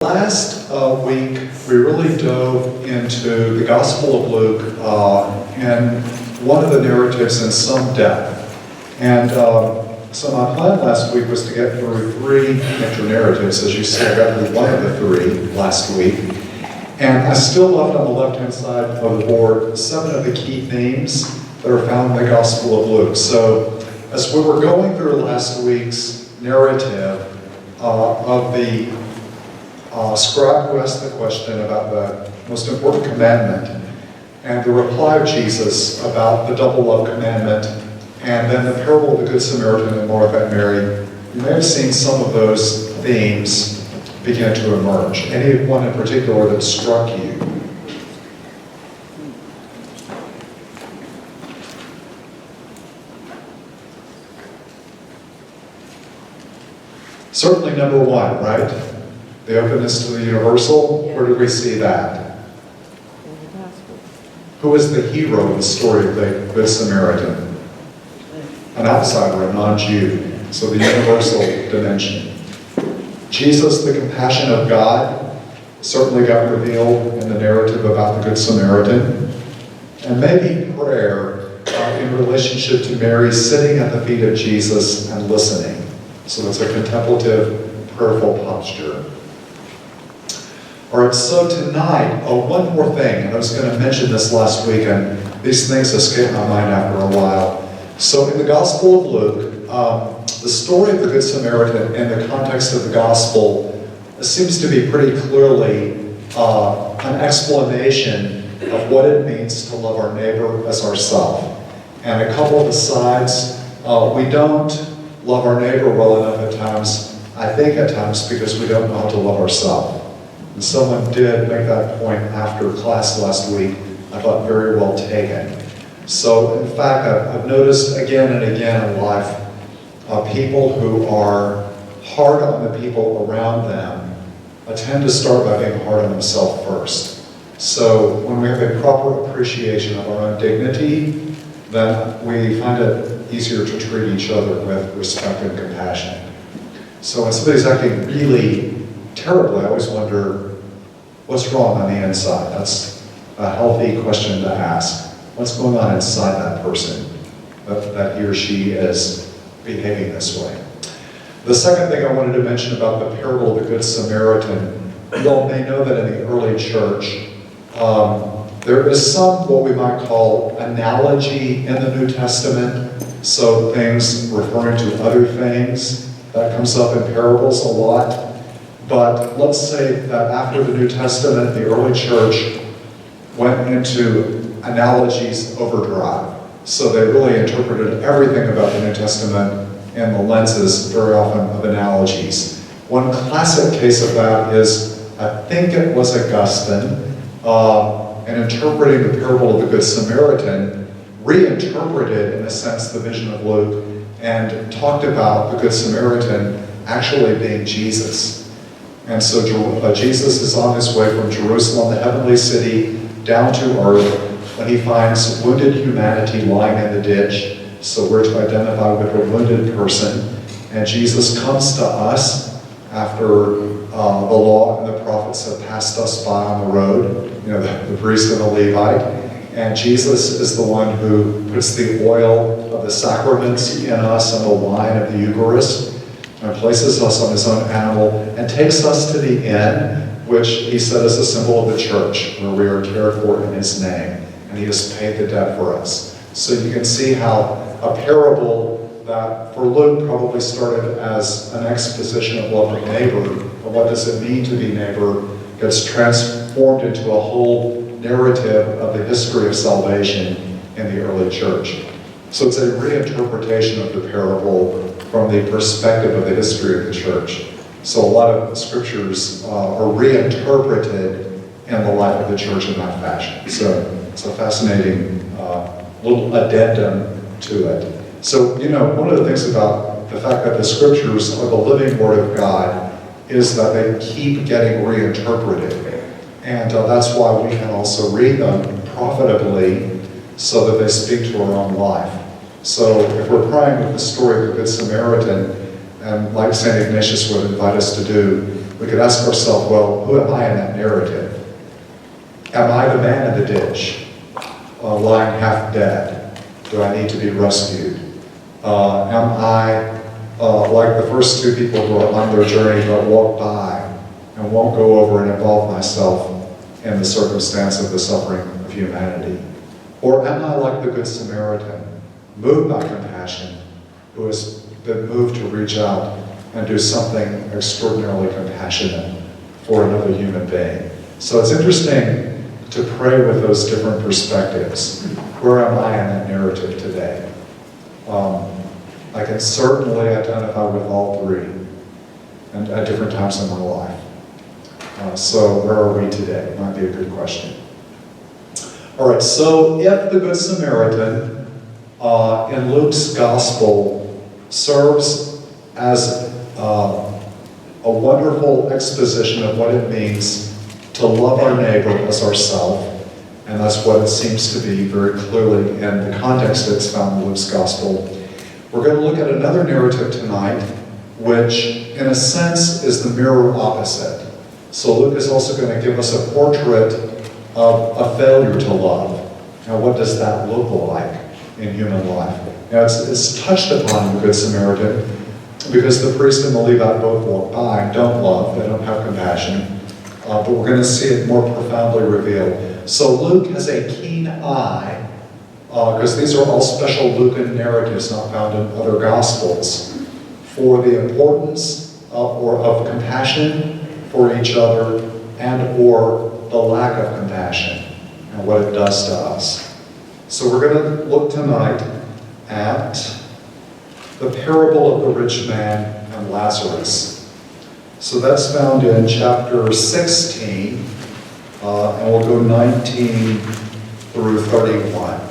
Last week, we really dove into the Gospel of Luke and one of the narratives in some depth. And so my plan last week was to get through three major narratives. As you see, I got through one of the three last week. And I still left on the left-hand side of the board 7 of the key themes that are found in the Gospel of Luke. So as we were going through last week's narrative of the scribe who asked the question about the most important commandment, and the reply of Jesus about the double love commandment, and then the parable of the Good Samaritan and Martha and Mary, you may have seen some of those themes begin to emerge. Any one in particular that struck you? Certainly number one, right? The openness to the universal. Yeah. Where did we see that? In the Gospel. Who is the hero of the story of the Good Samaritan? An outsider, a non-Jew. So the universal dimension. Jesus, the compassion of God, certainly got revealed in the narrative about the Good Samaritan. And maybe prayer in relationship to Mary sitting at the feet of Jesus and listening. So it's a contemplative, prayerful posture. All right, so tonight, one more thing. I was going to mention this last week, and these things escaped my mind after a while. So in the Gospel of Luke, the story of the Good Samaritan in the context of the Gospel seems to be pretty clearly an explanation of what it means to love our neighbor as ourselves. And a couple of asides, we don't love our neighbor well enough at times, I think at times, because we don't know how to love ourselves. And someone did make that point after class last week. I thought very well taken. So in fact, I've noticed again and again in life, people who are hard on the people around them tend to start by being hard on themselves first. So when we have a proper appreciation of our own dignity, then we find it easier to treat each other with respect and compassion. So when somebody's acting really terribly, I always wonder, what's wrong on the inside? That's a healthy question to ask. What's going on inside that person that he or she is behaving this way? The second thing I wanted to mention about the parable of the Good Samaritan, you all may know that in the early church, there is some what we might call analogy in the New Testament. So things referring to other things, that comes up in parables a lot. But let's say that after the New Testament, the early church went into analogies overdrive. So they really interpreted everything about the New Testament in the lenses, very often, of analogies. One classic case of that is, I think it was Augustine, in interpreting the parable of the Good Samaritan, reinterpreted, in a sense, the vision of Luke, and talked about the Good Samaritan actually being Jesus. And so Jesus is on his way from Jerusalem, the heavenly city, down to earth, when he finds wounded humanity lying in the ditch. So we're to identify with a wounded person. And Jesus comes to us after the law and the prophets have passed us by on the road, the priest and the Levite. And Jesus is the one who puts the oil of the sacraments in us and the wine of the Eucharist, and places us on his own animal, and takes us to the inn, which he said is a symbol of the church, where we are cared for in his name, and he has paid the debt for us. So you can see how a parable that for Luke probably started as an exposition of love of neighbor, and what does it mean to be neighbor, gets transformed into a whole narrative of the history of salvation in the early church. So it's a reinterpretation of the parable from the perspective of the history of the church. So a lot of scriptures are reinterpreted in the life of the church in that fashion. So it's a fascinating little addendum to it. So, one of the things about the fact that the scriptures are the living word of God is that they keep getting reinterpreted. And that's why we can also read them profitably so that they speak to our own life. So if we're praying with the story of the Good Samaritan, and like St. Ignatius would invite us to do, we could ask ourselves, well, who am I in that narrative? Am I the man in the ditch, lying half dead? Do I need to be rescued? Am I like the first two people who are on their journey but walk by and won't go over and involve myself in the circumstance of the suffering of humanity? Or am I like the Good Samaritan, moved by compassion, who has been moved to reach out and do something extraordinarily compassionate for another human being? So it's interesting to pray with those different perspectives. Where am I in that narrative today? I can certainly identify with all three and at different times in my life. So where are we today? Might be a good question. All right, so if the Good Samaritan in Luke's Gospel serves as a wonderful exposition of what it means to love our neighbor as ourselves, and that's what it seems to be very clearly in the context that's found in Luke's Gospel, we're going to look at another narrative tonight, which in a sense is the mirror opposite. So Luke is also going to give us a portrait of a failure to love. Now, what does that look like in human life? Now, it's touched upon in the Good Samaritan because the priest and the Levite both walk by and don't love, they don't have compassion, but we're going to see it more profoundly revealed. So Luke has a keen eye, because these are all special Lucan narratives not found in other Gospels, for the importance of compassion for each other and or the lack of compassion and what it does to us. So we're going to look tonight at the parable of the rich man and Lazarus. So that's found in chapter 16, and we'll go 19 through 31.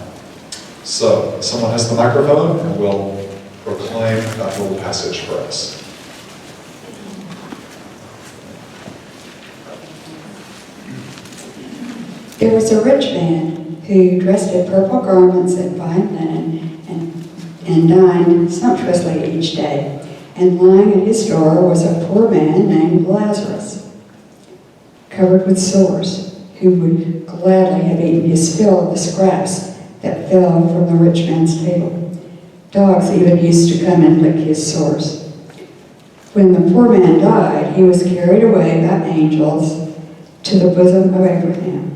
So someone has the microphone and we'll proclaim that little passage for us. There was a rich man who dressed in purple garments and fine linen and dined sumptuously each day. And lying at his door was a poor man named Lazarus, covered with sores, who would gladly have eaten his fill of the scraps that fell from the rich man's table. Dogs even used to come and lick his sores. When the poor man died, he was carried away by angels to the bosom of Abraham.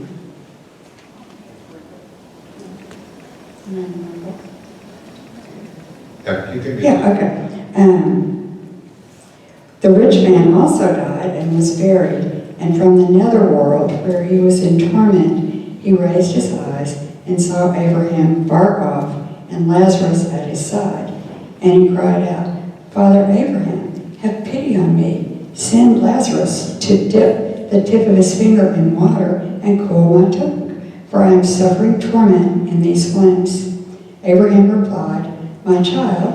Yeah, you can be. Yeah, okay. The rich man also died and was buried, and from the netherworld, where he was in torment, he raised his eyes and saw Abraham far off and Lazarus at his side. And he cried out, "Father Abraham, have pity on me. Send Lazarus to dip the tip of his finger in water and cool my tongue, for I am suffering torment in these flames." Abraham replied, "My child,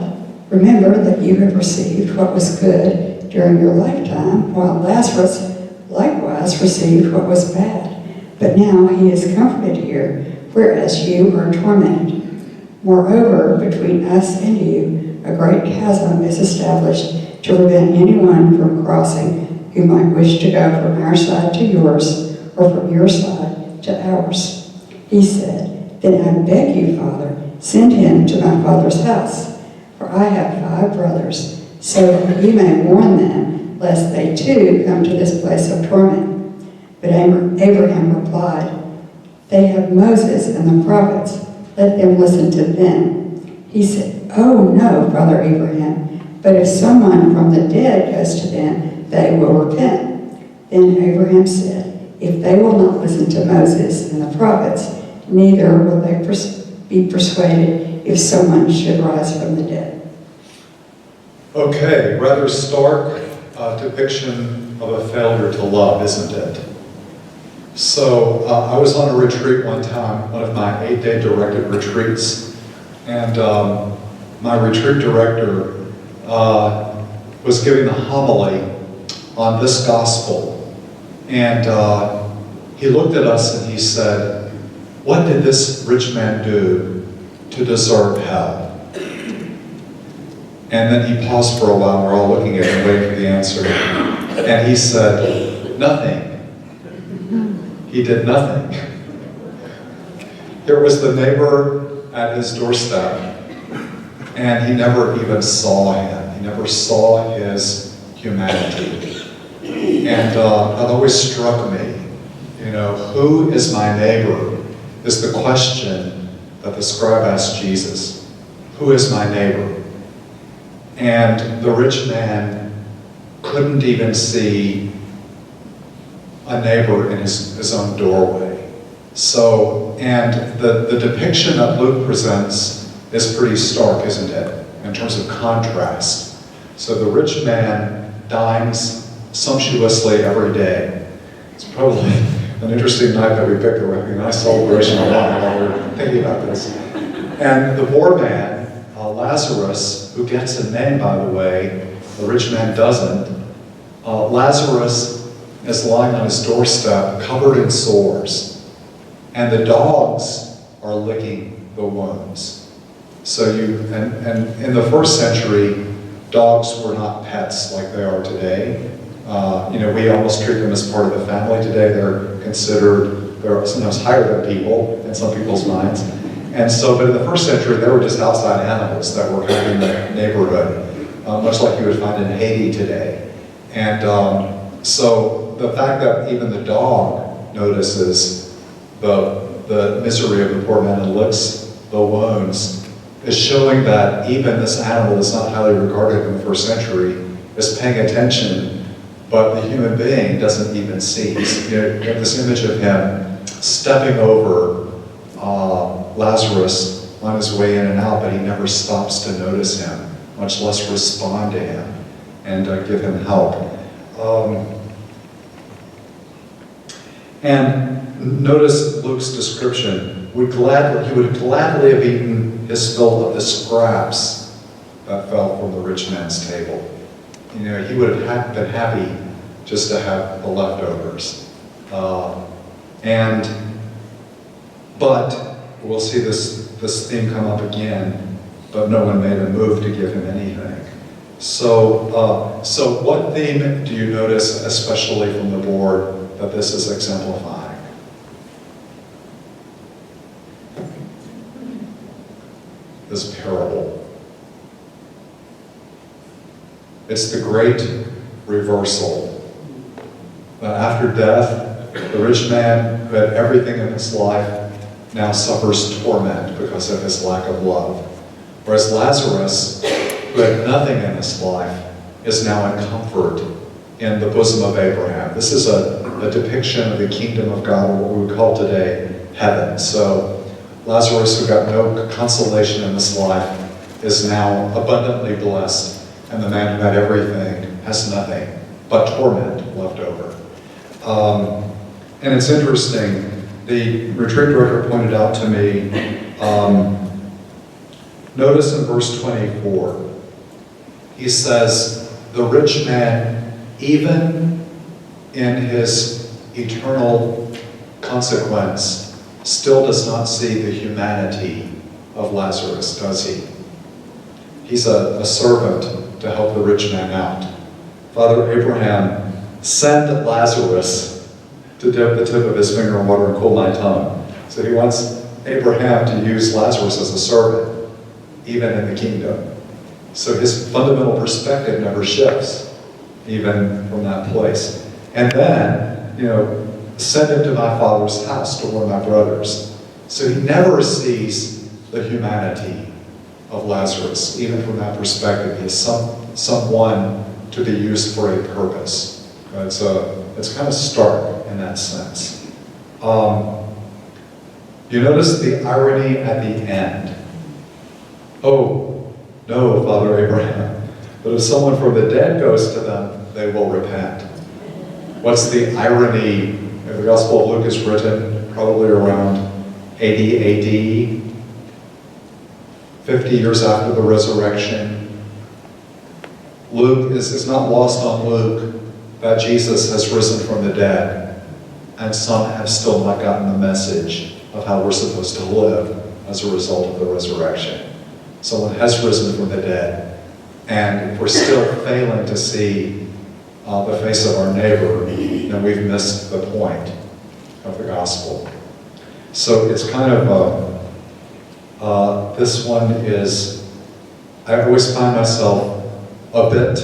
remember that you have received what was good during your lifetime, while Lazarus likewise received what was bad. But now he is comforted here, whereas you are tormented. Moreover, between us and you, a great chasm is established to prevent anyone from crossing who might wish to go from our side to yours, or from your side to ours." He said, "Then I beg you, Father, send him to my father's house, for I have 5 brothers, so that you may warn them, lest they too come to this place of torment." But Abraham replied, "They have Moses and the prophets, let them listen to them." He said, "Oh no, Father Abraham, but if someone from the dead goes to them, they will repent." Then Abraham said, "If they will not listen to Moses and the prophets, neither will they be persuaded if someone should rise from the dead." Okay, rather stark depiction of a failure to love, isn't it? So I was on a retreat one time, one of my 8-day directed retreats, and my retreat director was giving a homily on this gospel, and he looked at us and he said, "What did this rich man do to deserve hell?" And then he paused for a while, we're all looking at him, waiting for the answer. And he said, nothing. He did nothing. There was the neighbor at his doorstep, and he never even saw him. He never saw his humanity. And that always struck me. Who is my neighbor is the question that the scribe asked Jesus. Who is my neighbor? And the rich man couldn't even see a neighbor in his own doorway. So, and the depiction that Luke presents is pretty stark, isn't it? In terms of contrast. So the rich man dines sumptuously every day. It's probably an interesting night that we picked. There would be a nice celebration along while we were thinking about this. And the poor man, Lazarus, who gets a name, by the way, the rich man doesn't. Lazarus is lying on his doorstep, covered in sores. And the dogs are licking the wounds. So and in the first century, dogs were not pets like they are today. We almost treat them as part of the family today. They're sometimes higher than people in some people's minds. And so, but in the first century, they were just outside animals that were helping the neighborhood, much like you would find in Haiti today. And so the fact that even the dog notices the misery of the poor man and licks the wounds is showing that even this animal that's not highly regarded in the first century is paying attention, but the human being doesn't even see. You have this image of him stepping over Lazarus on his way in and out, but he never stops to notice him, much less respond to him and give him help. And notice Luke's description. He would gladly have eaten his fill of the scraps that fell from the rich man's table. He would have been happy just to have the leftovers. But we'll see this theme come up again, but no one made a move to give him anything. So what theme do you notice, especially from the board, that this is exemplifying? This parable. It's the great reversal. That after death, the rich man who had everything in his life now suffers torment because of his lack of love. Whereas Lazarus, who had nothing in his life, is now in comfort in the bosom of Abraham. This is a depiction of the kingdom of God, or what we would call today heaven. So Lazarus, who got no consolation in this life, is now abundantly blessed, and the man who had everything has nothing but torment left over. And it's interesting, the retreat director pointed out to me, notice in verse 24, he says, the rich man, even in his eternal consequence, still does not see the humanity of Lazarus, does he? He's a servant to help the rich man out. Father Abraham, send Lazarus to dip the tip of his finger in water and cool my tongue. So he wants Abraham to use Lazarus as a servant, even in the kingdom. So his fundamental perspective never shifts, even from that place. And then, send him to my father's house to warn my brothers. So he never sees the humanity of Lazarus, even from that perspective. He's someone to be used for a purpose. It's kind of stark in that sense. You notice the irony at the end. Oh, no, Father Abraham, but if someone from the dead goes to them, they will repent. What's the irony? The Gospel of Luke is written probably around 80 AD, 50 years after the resurrection. Luke is not lost on Luke that Jesus has risen from the dead, and some have still not gotten the message of how we're supposed to live as a result of the resurrection. Someone has risen from the dead, and we're still failing to see the face of our neighbor, then we've missed the point of the gospel. So it's kind of, this one is, I always find myself a bit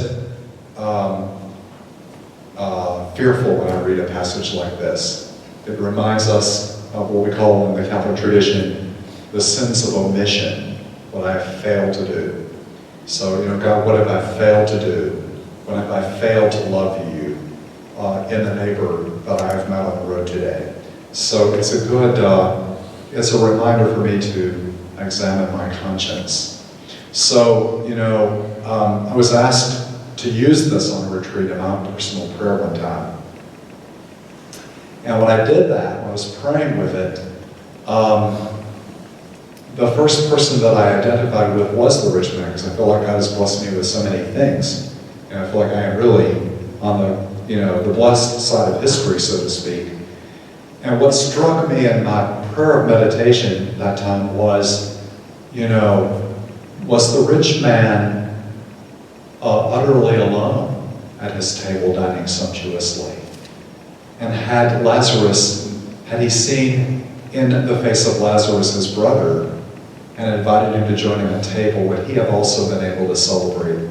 fearful when I read a passage like this. It reminds us of what we call in the Catholic tradition, the sins of omission, what I have failed to do. So, God, what have I failed to do? What have I failed to love you in the neighbor that I have met on the road today? So it's a good, it's a reminder for me to examine my conscience. So, I was asked to use this on a retreat in my personal prayer one time. And when I did that, when I was praying with it, the first person that I identified with was the rich man, because I feel like God has blessed me with so many things. And I feel like I am really on the blessed side of history, so to speak. And what struck me in my prayer of meditation that time was, was the rich man utterly alone at his table dining sumptuously? And had he seen in the face of Lazarus his brother and invited him to join him at table, would he have also been able to celebrate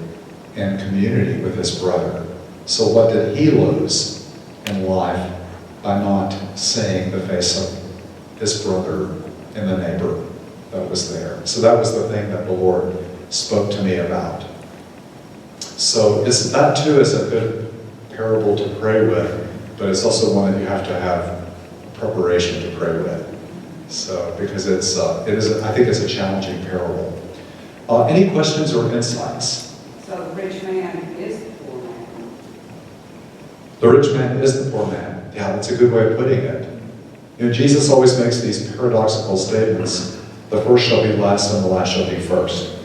in community with his brother? So what did he lose in life by not seeing the face of his brother and the neighbor that was there? So that was the thing that the Lord spoke to me about. So that too is a good parable to pray with, but it's also one that you have to have preparation to pray with. So, because I think it's a challenging parable. Any questions or insights? So the rich man is the poor man. The rich man is the poor man. Yeah, that's a good way of putting it. Jesus always makes these paradoxical statements. The first shall be last and the last shall be first.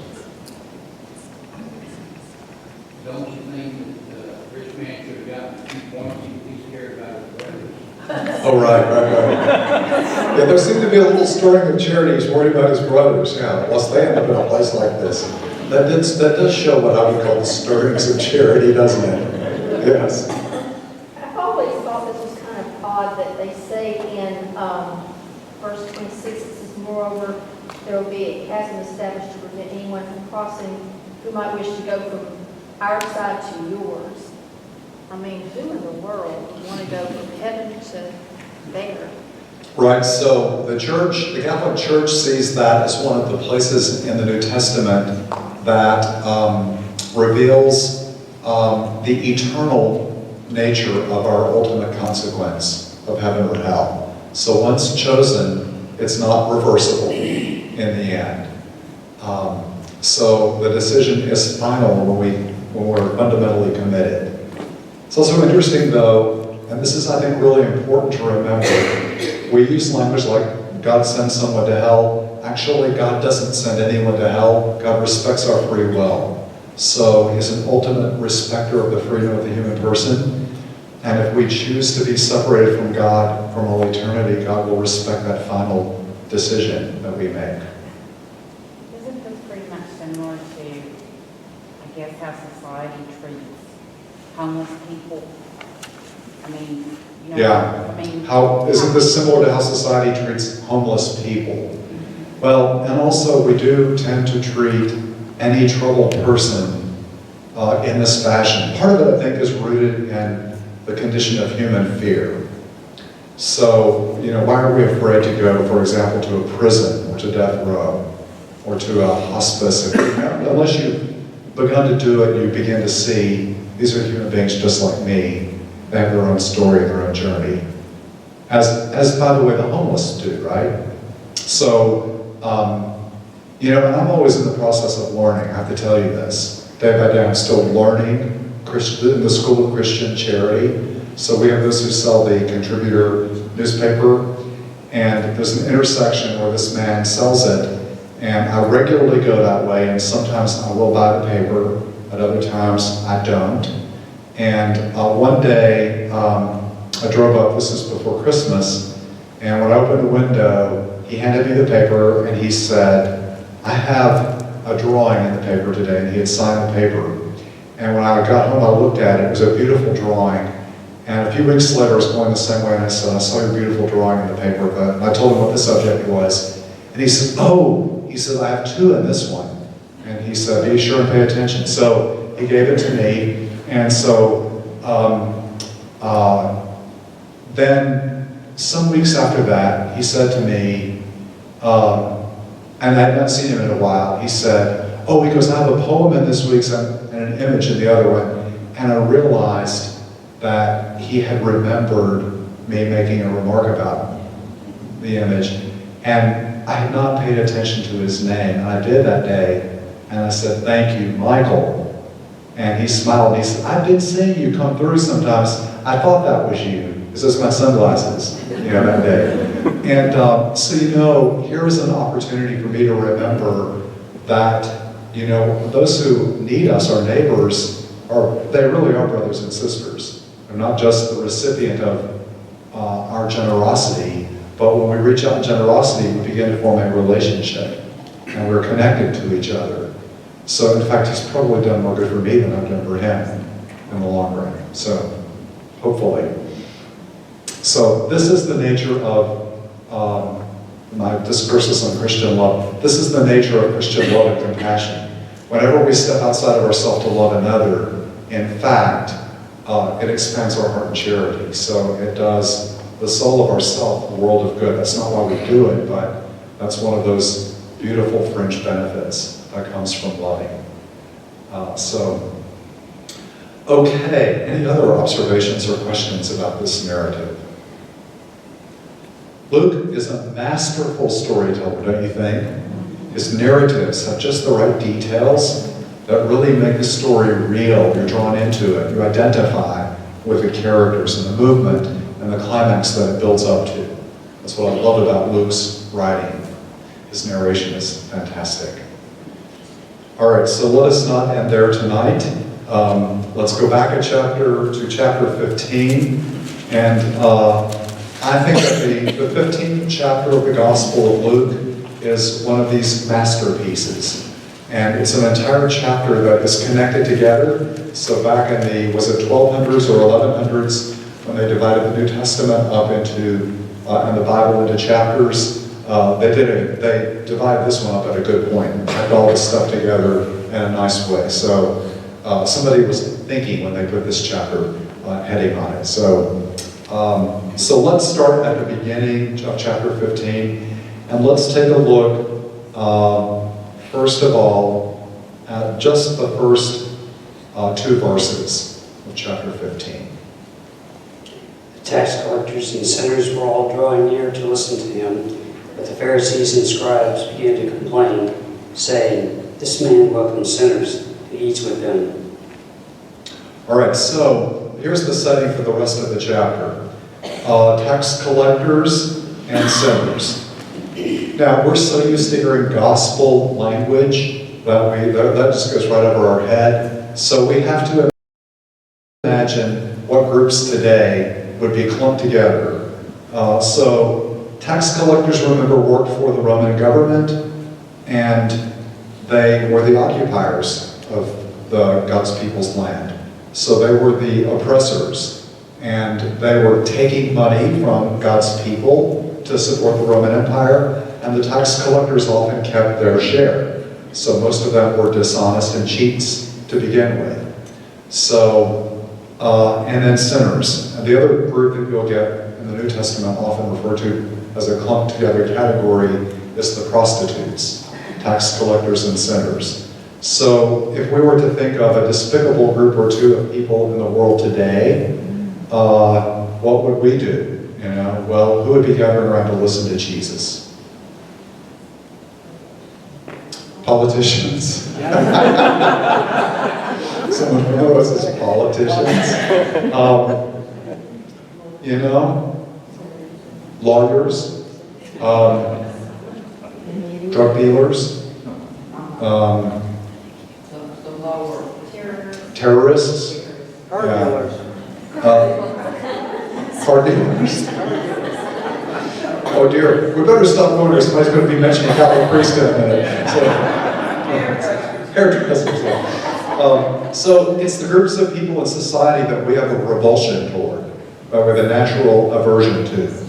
Don't you think that the rich man should have gotten a few points if he's cared about his brothers? Oh, right. Yeah, there seemed to be a little stirring of charity. He's worried about his brothers. Yeah, unless they end up in a place like this. That does show what I would call the stirrings of charity, doesn't it? Yes. I've always thought this was kind of odd that they say in verse 26, it says, moreover, there will be a chasm established to prevent anyone from crossing who might wish to go from our side to yours. I mean, who in the world would want to go from heaven to there? Right, so the Catholic Church sees that as one of the places in the New Testament that reveals the eternal nature of our ultimate consequence of heaven or hell. So once chosen, it's not reversible in the end. So the decision is final when we're fundamentally committed. It's also interesting, though, and this is, I think, really important to remember. We use language like God sends someone to hell. Actually, God doesn't send anyone to hell. God respects our free will. So He's an ultimate respecter of the freedom of the human person. And if we choose to be separated from God from all eternity, God will respect that final decision that we make. Isn't this pretty much similar to, I guess, how society treats homeless people? I mean, Yeah. Isn't this similar to how society treats homeless people? Well, and also we do tend to treat any troubled person in this fashion. Part of it, I think, is rooted in the condition of human fear. So, why are we afraid to go, for example, to a prison or to death row or to a hospice? Unless you've begun to do it, you begin to see these are human beings just like me. They have their own story and their own journey. As by the way, the homeless do, right? So, and I'm always in the process of learning. I have to tell you this. Day by day, I'm still learning in the School of Christian Charity. So we have those who sell the Contributor newspaper, and there's an intersection where this man sells it, and I regularly go that way, and sometimes I will buy the paper, at other times I don't. And one day, I drove up, this is before Christmas, and when I opened the window, he handed me the paper and he said, I have a drawing in the paper today, and he had signed the paper. And when I got home, I looked at it. It was a beautiful drawing. And a few weeks later, I was going the same way, and I said, I saw your beautiful drawing in the paper, but I told him what the subject was. And he said, oh, he said, I have 2 in this one. And he said, be sure and pay attention. So he gave it to me. And so then some weeks after that, he said to me, and I had not seen him in a while, he said, oh, he goes, I have a poem in this week's and an image in the other one. And I realized that he had remembered me making a remark about the image. And I had not paid attention to his name. And I did that day. And I said, thank you, Michael. And he smiled and he said, I've been seeing you come through sometimes. I thought that was you. This is my sunglasses, that day. And so, here's an opportunity for me to remember that, those who need us, our neighbors, they really are brothers and sisters. They're not just the recipient of our generosity, but when we reach out in generosity, we begin to form a relationship, and we're connected to each other. So, in fact, he's probably done more good for me than I've done for him in the long run. So, hopefully. So, this is the nature of my discourses on Christian love. This is the nature of Christian love and compassion. Whenever we step outside of ourselves to love another, in fact, it expands our heart in charity. So it does the soul of ourself, the world of good. That's not why we do it, but that's one of those beautiful fringe benefits that comes from loving. Okay, any other observations or questions about this narrative? Luke is a masterful storyteller, don't you think? His narratives have just the right details that really make the story real. You're drawn into it. You identify with the characters and the movement and the climax that it builds up to. That's what I love about Luke's writing. His narration is fantastic. All right, so let us not end there tonight. Let's go back to chapter 15. And I think that the 15th chapter of the Gospel of Luke is one of these masterpieces. And it's an entire chapter that is connected together. So back in the, was it 1200s or 1100s, when they divided the New Testament up into, and the Bible into chapters, they divided this one up at a good point and kept all this stuff together in a nice way. So somebody was thinking when they put this chapter heading on it. So let's start at the beginning of chapter 15, and let's take a look, first of all, at just the first 2 verses of chapter 15. The tax collectors and sinners were all drawing near to listen to him, but the Pharisees and scribes began to complain, saying, "This man welcomes sinners, and eats with them." All right, so here's the setting for the rest of the chapter. Tax collectors and sinners. Now, we're so used to hearing gospel language that just goes right over our head. So we have to imagine what groups today would be clumped together. So tax collectors, remember, worked for the Roman government, and they were the occupiers of God's people's land. So they were the oppressors. And they were taking money from God's people to support the Roman Empire, and the tax collectors often kept their share. So most of them were dishonest and cheats to begin with. So, and then sinners. And the other group that you'll get in the New Testament, often referred to as a clumped together category, is the prostitutes, tax collectors and sinners. So if we were to think of a despicable group or two of people in the world today, what would we do? Well, who would be gathering around to listen to Jesus? Politicians. Someone who knows as politicians. Lawyers, drug dealers, terrorists, car dealers. Oh dear, we better stop going there. Somebody's going to be mentioning Catholic priest in a minute. So, hairdressers. So it's the groups of people in society that we have a revulsion toward, with a natural aversion to.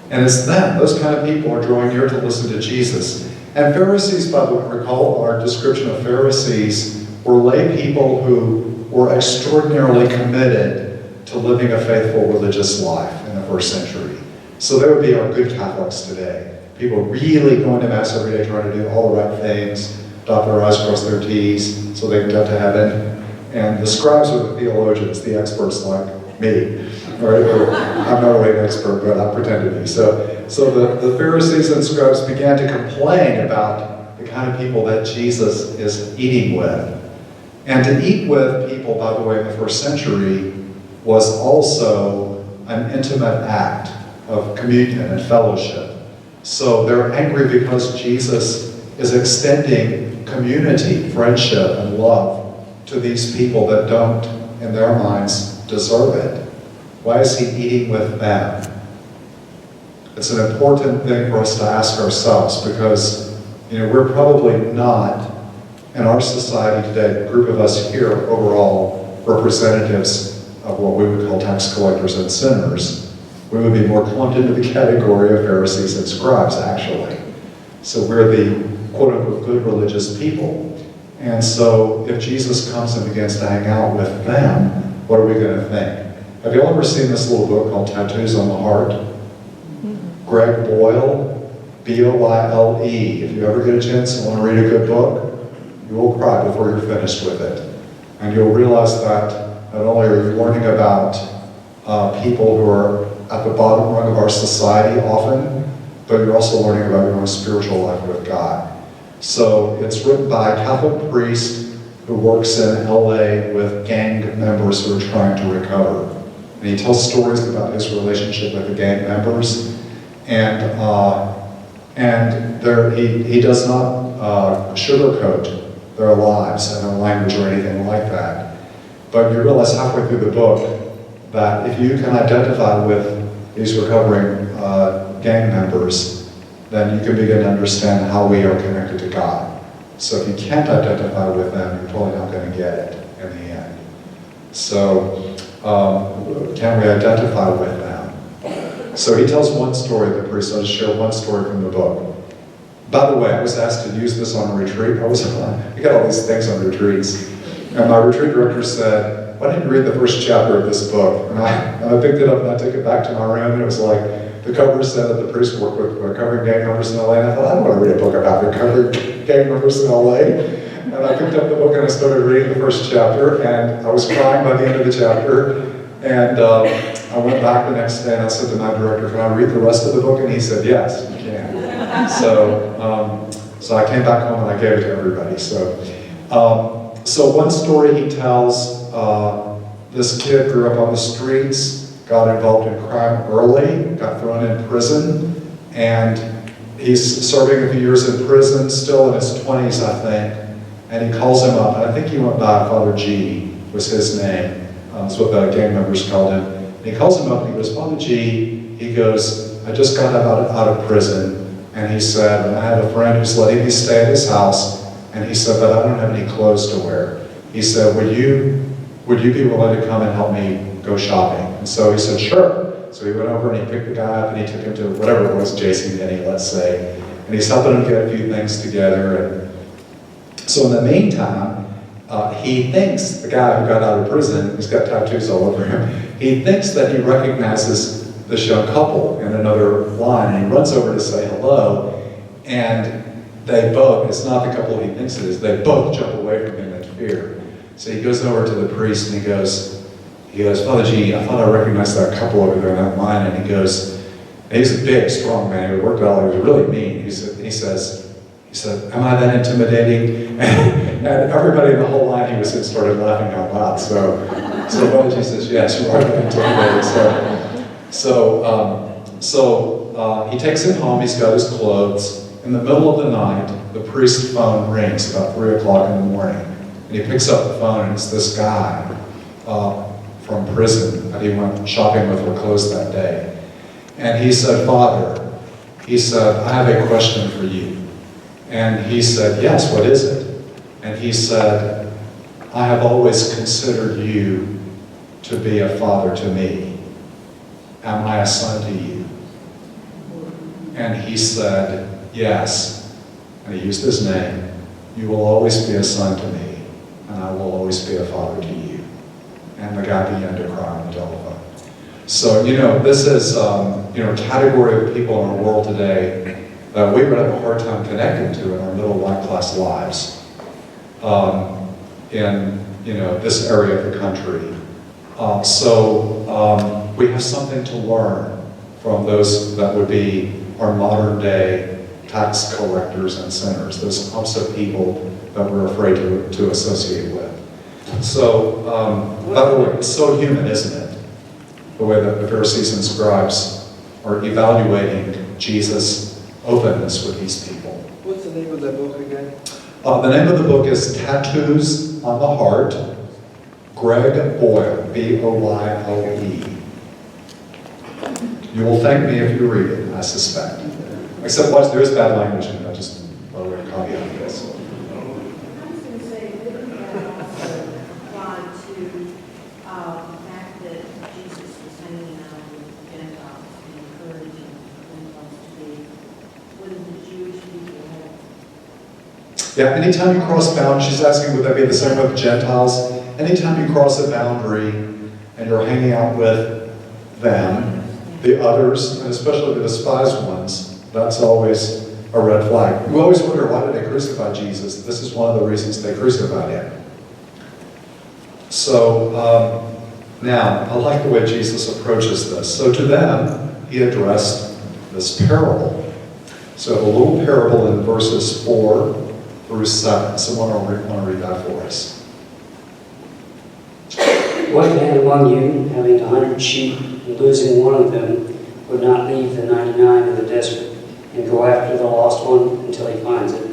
And it's them, those kind of people are drawing near to listen to Jesus. And Pharisees, by the way, recall our description of Pharisees, were lay people who were extraordinarily committed to living a faithful religious life in the first century. So they would be our good Catholics today. People really going to Mass every day, trying to do all the right things, dot their I's, cross their T's, so they can get to heaven. And the scribes are the theologians, the experts like me. Right? I'm not really an expert, but I pretend to be. So the Pharisees and scribes began to complain about the kind of people that Jesus is eating with. And to eat with people, by the way, in the first century was also an intimate act of communion and fellowship. So they're angry because Jesus is extending community, friendship, and love to these people that don't, in their minds, deserve it. Why is he eating with them? It's an important thing for us to ask ourselves because, we're probably not, in our society today, the group of us here overall, representatives of what we would call tax collectors and sinners. We would be more clumped into the category of Pharisees and scribes, actually. So we're the quote-unquote good religious people. And so if Jesus comes and begins to hang out with them, what are we going to think? Have you all ever seen this little book called Tattoos on the Heart? Greg Boyle, B-O-Y-L-E. If you ever get a chance and want to read a good book, you will cry before you're finished with it. And you'll realize that not only are you learning about people who are at the bottom rung of our society often, but you're also learning about your own spiritual life with God. So it's written by a Catholic priest who works in LA with gang members who are trying to recover. And he tells stories about his relationship with the gang members. And he does not sugarcoat their lives and their language or anything like that. But you realize halfway through the book that if you can identify with these recovering gang members, then you can begin to understand how we are connected to God. So if you can't identify with them, you're probably not going to get it in the end. So can we identify with them? So he tells one story, the priest. I'll just share one story from the book. By the way, I was asked to use this on a retreat. We got all these things on retreats. And my retreat director said, why don't you read the first chapter of this book? And I picked it up and I took it back to my room, and it was like, the cover said that the priest worked with recovering gang members in LA, and I thought, I don't want to read a book about recovering gang members in LA. And I picked up the book and I started reading the first chapter, and I was crying by the end of the chapter. And I went back the next day and I said to my director, can I read the rest of the book? And he said, yes, you can. So I came back home and I gave it to everybody. So one story he tells, this kid grew up on the streets, got involved in crime early, got thrown in prison, and he's serving a few years in prison, still in his 20s, I think, and he calls him up, and I think he went by Father G, was his name. That's what the gang members called him. And he calls him up and he goes, Father G, he goes, I just got out of prison, and he said, I have a friend who's letting me stay at his house, and he said, but I don't have any clothes to wear. He said, would you be willing to come and help me go shopping? And so he said, sure. So he went over and he picked the guy up and he took him to whatever it was, JCPenney, let's say. And he's helping him get a few things together. And so in the meantime, he thinks, the guy who got out of prison, he's got tattoos all over him, he thinks that he recognizes this young couple in another line, and he runs over to say hello, and they both, it's not the couple he thinks it is, they both jump away from him in fear. So he goes over to the priest and he goes, Father G, I thought I recognized that couple over there in that line. And he goes, and he's a big, strong man, he worked out, he was really mean. He said, am I that intimidating? And everybody in the whole line he was in started laughing out loud. So Father G says, yes, you are that intimidating. So he takes him home, he's got his clothes. In the middle of the night, the priest's phone rings about 3 o'clock in the morning. And he picks up the phone, and it's this guy from prison that he went shopping with for clothes that day. And he said, Father, he said, I have a question for you. And he said, yes, what is it? And he said, I have always considered you to be a father to me. Am I a son to you? And he said, yes. And he used his name. You will always be a son to me, and I will always be a father to you. And the guy began to cry on the telephone. So, this is, a category of people in our world today that we would have a hard time connecting to in our middle class lives in, this area of the country. We have something to learn from those that would be our modern day tax collectors and sinners, those opposite people that we're afraid to associate with. So, by the way, it's so human, isn't it? The way that the Pharisees and scribes are evaluating Jesus' openness with these people. What's the name of that book again? The name of the book is Tattoos on the Heart, Greg Boyle, B-O-Y-L-E. You will thank me if you read it, I suspect. Except there is bad language in it, just by way of caveat, yes. I was going to say, wouldn't that also apply to the fact that Jesus was hanging out with Gentiles and encouraging Gentiles to be, wouldn't the Jewish people have? Yeah, anytime you cross boundaries, she's asking would that be the same with Gentiles? Anytime you cross a boundary and you're hanging out with them, the others, and especially the despised ones, that's always a red flag. We always wonder, why did they crucify Jesus? This is one of the reasons they crucified him. So, now, I like the way Jesus approaches this. So to them, he addressed this parable. So a little parable in verses 4 through 7. Someone want to read that for us. What man among you, having 100 sheep and losing one of them, would not leave the 99 in the desert and go after the lost one until he finds it?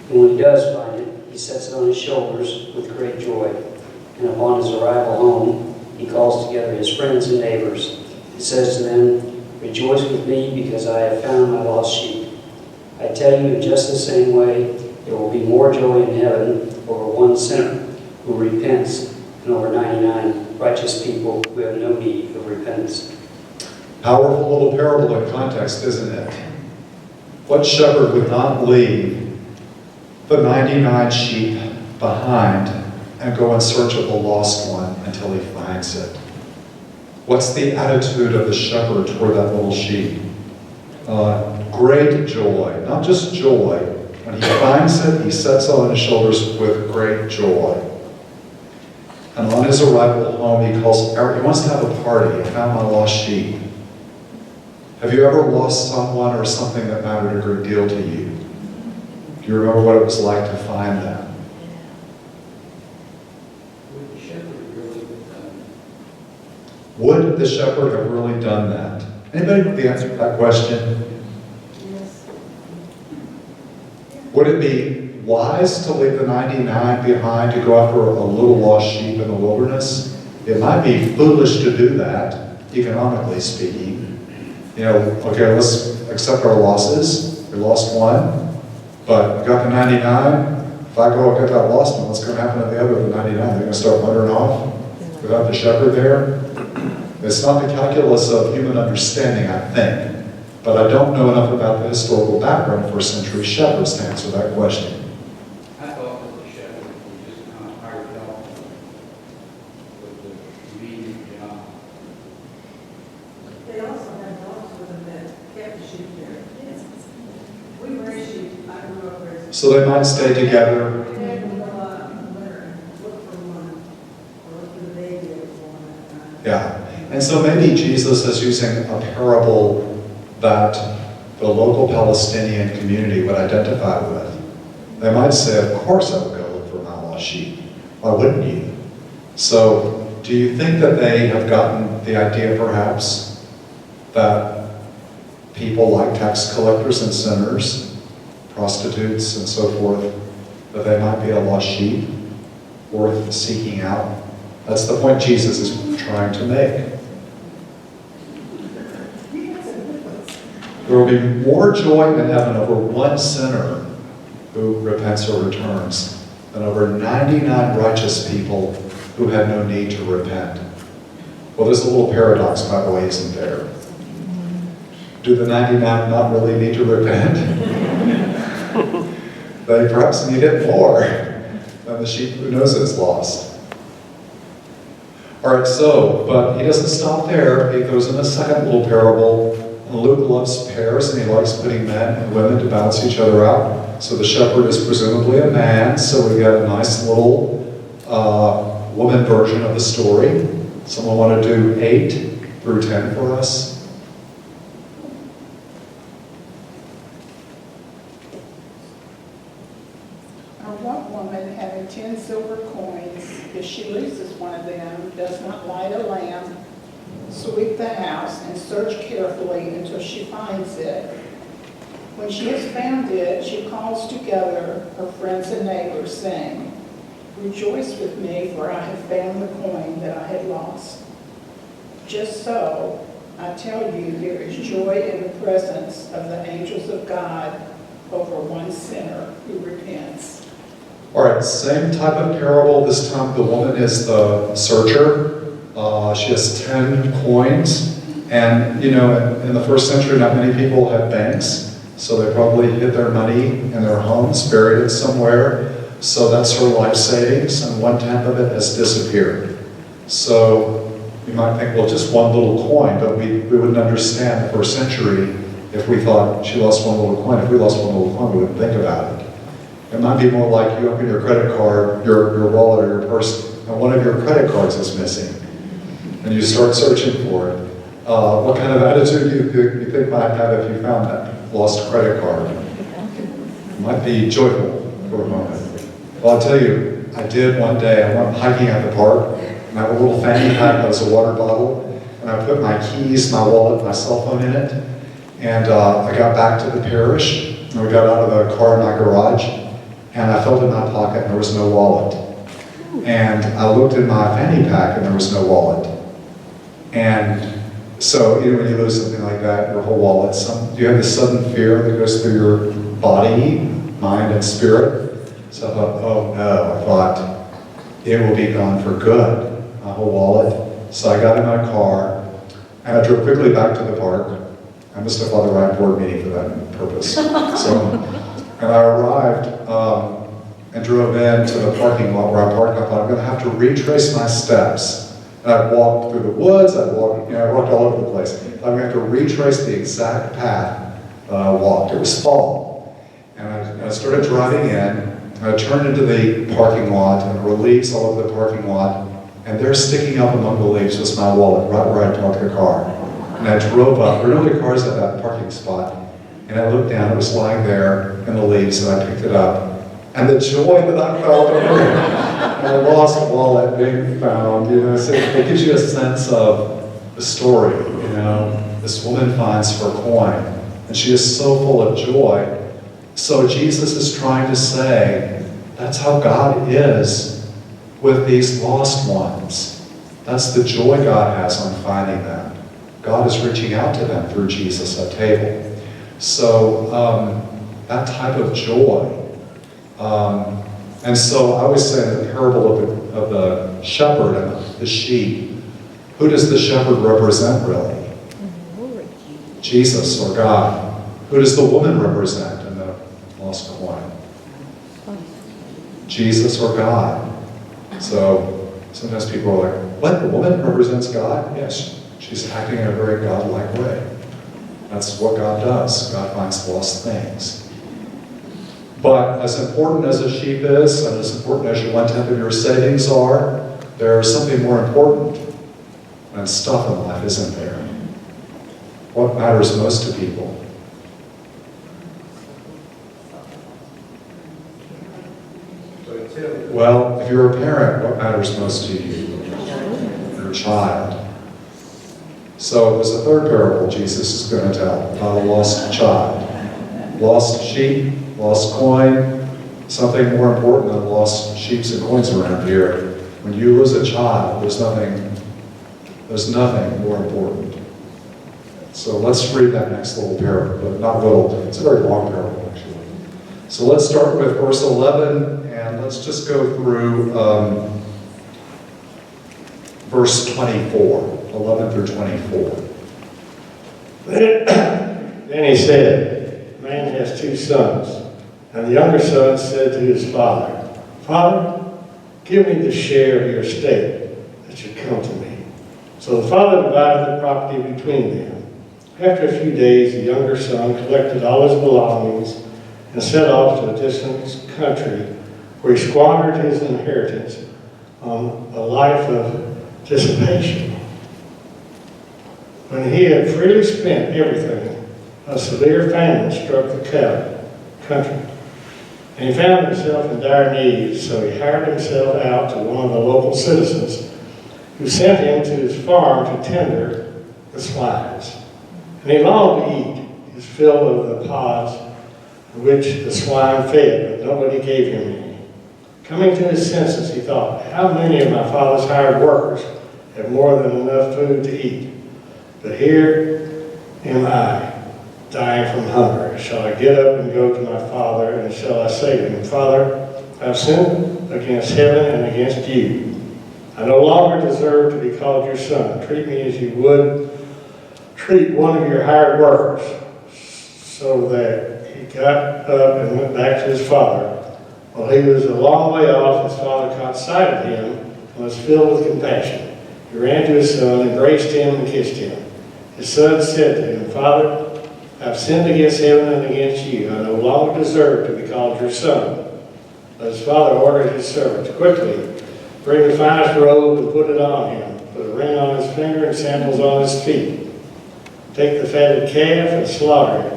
And when he does find it, he sets it on his shoulders with great joy. And upon his arrival home, he calls together his friends and neighbors. He says to them, "Rejoice with me because I have found my lost sheep." I tell you, in just the same way, there will be more joy in heaven over one sinner who repents and over 99 righteous people who have no need of repentance. Powerful little parable in context, isn't it? What shepherd would not leave the 99 sheep behind and go in search of the lost one until he finds it? What's the attitude of the shepherd toward that little sheep? Great joy, not just joy. When he finds it, he sets it on his shoulders with great joy. And on his arrival home, he wants to have a party. I found my lost sheep. Have you ever lost someone or something that mattered a great deal to you? Do you remember what it was like to find them? Would the shepherd really have done Would the shepherd have really done that? Anybody know the answer to that question? Yes. Would it be wise to leave the 99 behind to go after a little lost sheep in the wilderness? It might be foolish to do that, economically speaking. Okay, let's accept our losses. We lost one, but we got the 99. If I go get that lost one, what's going to happen to the other 99? They're going to start wandering off without the shepherd there? It's not the calculus of human understanding, I think, but I don't know enough about the historical background of first century shepherds to answer that question. I thought that the shepherd was just kind of hired out with the convenient job. They also had dogs with them that kept the sheep there. We raised sheep, I grew up raising. So they might stay together. We had to go out in the winter and look for one, or look for the baby that was born that night. Yeah. And so maybe Jesus is using a parable that the local Palestinian community would identify with. They might say, of course I would go look for my lost sheep. Why wouldn't you? So do you think that they have gotten the idea perhaps that people like tax collectors and sinners, prostitutes and so forth, that they might be a lost sheep worth seeking out? That's the point Jesus is trying to make. There will be more joy in heaven over one sinner who repents or returns than over 99 righteous people who had no need to repent. Well, there's a little paradox, by the way, isn't there? Do the 99 not really need to repent? They perhaps need it more than the sheep who knows it's lost. All right, but he doesn't stop there. He goes in a second little parable. And Luke loves pairs, and he likes putting men and women to balance each other out. So the shepherd is presumably a man, so we got a nice little woman version of the story. Someone want to do 8 through 10 for us? One woman having 10 silver coins, if she loses one of them, does not light a lamp, sweep the house, and search carefully until she finds it. When she has found it, she calls together her friends and neighbors, saying, "Rejoice with me, for I have found the coin that I had lost." Just so, I tell you, there is joy in the presence of the angels of God over one sinner who repents. All right, same type of parable. This time the woman is the searcher. She has 10 coins. And, in the first century, not many people had banks. So they probably hid their money in their homes, buried it somewhere. So that's her life savings, and 1/10 of it has disappeared. So you might think, well, just one little coin, but we wouldn't understand the first century if we thought she lost one little coin. If we lost one little coin, we wouldn't think about it. It might be more like you open your credit card, your wallet or your purse, and one of your credit cards is missing. And you start searching for it. What kind of attitude do you think might have if you found that lost credit card? It might be joyful for a moment. Well, I'll tell you, I did one day. I went hiking at the park, and I have a little fanny pack that was a water bottle, and I put my keys, my wallet, my cell phone in it, and I got back to the parish, and we got out of the car in my garage, and I felt in my pocket, and there was no wallet. And I looked in my fanny pack, and there was no wallet. And so, when you lose something like that, your whole wallet, you have this sudden fear that goes through your body, mind, and spirit. So I thought, oh no, I thought, it will be gone for good, my whole wallet. So I got in my car, and I drove quickly back to the park. I missed a Father Ryan board meeting for that purpose. And I arrived and drove into the parking lot where I parked. I thought, I'm going to have to retrace my steps. And I walked through the woods, I walked all over the place. I'm going to have to retrace the exact path that I walked. It was fall. And I started driving in, and I turned into the parking lot, and there were leaves all over the parking lot, and there sticking up among the leaves was my wallet, right where I parked the car. And I drove up, there were no other cars at that parking spot, and I looked down, it was lying there in the leaves, and I picked it up. And the joy that I felt over my lost wallet being found, so it gives you a sense of the story, This woman finds her coin, and she is so full of joy. So Jesus is trying to say, that's how God is with these lost ones. That's the joy God has on finding them. God is reaching out to them through Jesus at table. So that type of joy. And so I always say in the parable of the shepherd and the sheep, who does the shepherd represent really? Jesus or God. Who does the woman represent in the lost coin? Jesus or God. So sometimes people are like, what, the woman represents God? Yes, she's acting in a very God-like way. That's what God does. God finds lost things. But as important as a sheep is, and as important as your 1/10 of your savings are, there's something more important than stuff in life, isn't there? What matters most to people? Well, if you're a parent, what matters most to you? Your child. So there's a third parable Jesus is going to tell about a lost child. Lost sheep, lost coin, something more important than lost sheep and coins around here. When you lose a child, there's nothing more important. So let's read that next little parable, but not little, it's a very long parable actually. So let's start with verse 11 and let's just go through verse 24, 11 through 24. Then he said, man has two sons. And the younger son said to his father, Father, give me the share of your estate that should come to me. So the father divided the property between them. After a few days, the younger son collected all his belongings and set off to a distant country where he squandered his inheritance on a life of dissipation. When he had freely spent everything, a severe famine struck the country. And he found himself in dire need, so he hired himself out to one of the local citizens, who sent him to his farm to tender the swines. And he longed to eat his fill of the pods which the swine fed, but nobody gave him any. Coming to his senses, he thought, how many of my father's hired workers have more than enough food to eat? But here am I, dying from hunger. Shall I get up and go to my father, and shall I say to him, Father, I have sinned against heaven and against you. I no longer deserve to be called your son. Treat me as you would treat one of your hired workers. So that he got up and went back to his father. While he was a long way off, his father caught sight of him and was filled with compassion. He ran to his son, embraced him, and kissed him. His son said to him, Father, I have sinned against heaven and against you. I no longer deserve to be called your son. But his father ordered his servants, quickly, bring the finest robe and put it on him. Put a ring on his finger and sandals on his feet. Take the fatted calf and slaughter it.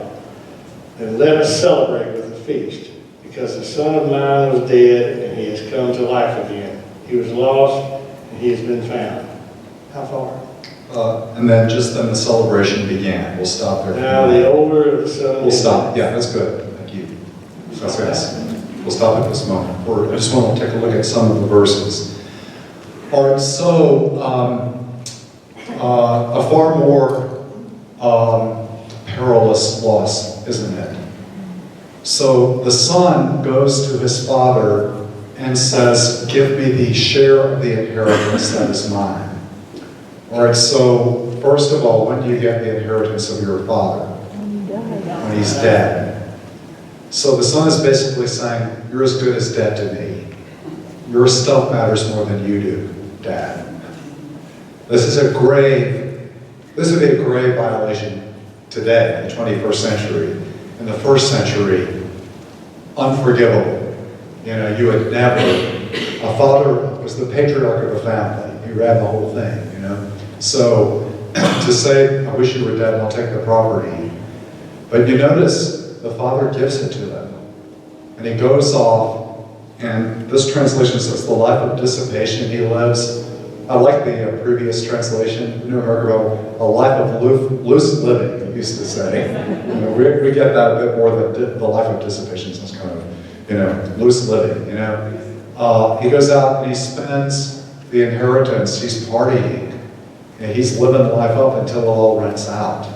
And let us celebrate with a feast. Because the son of mine was dead and he has come to life again. He was lost and he has been found. How far? And then the celebration began. We'll stop there. Now the older of the son. We'll stop. Yeah, that's good. Thank you. That's good. We'll stop at this moment. I just want to take a look at some of the verses. All right, so a far more perilous loss, isn't it? So the son goes to his father and says, give me the share of the inheritance that is mine. All right, so first of all, when do you get the inheritance of your father? When he's dead. So the son is basically saying, you're as good as dead to me. Your stuff matters more than you do, Dad. This would be a grave violation today, in the 21st century. In the first century, unforgivable. You know, you would never, a father was the patriarch of the family. He ran the whole thing, you know. So to say, I wish you were dead and I'll take the property. But you notice the father gives it to him. And he goes off, and this translation says the life of dissipation he lives. I like the previous translation, New American Bible, a life of loose living, it used to say. You know, we get that a bit more than the life of dissipation, so it's kind of, you know, loose living, you know. He goes out and he spends the inheritance, he's partying, and he's living life up until it all rents out.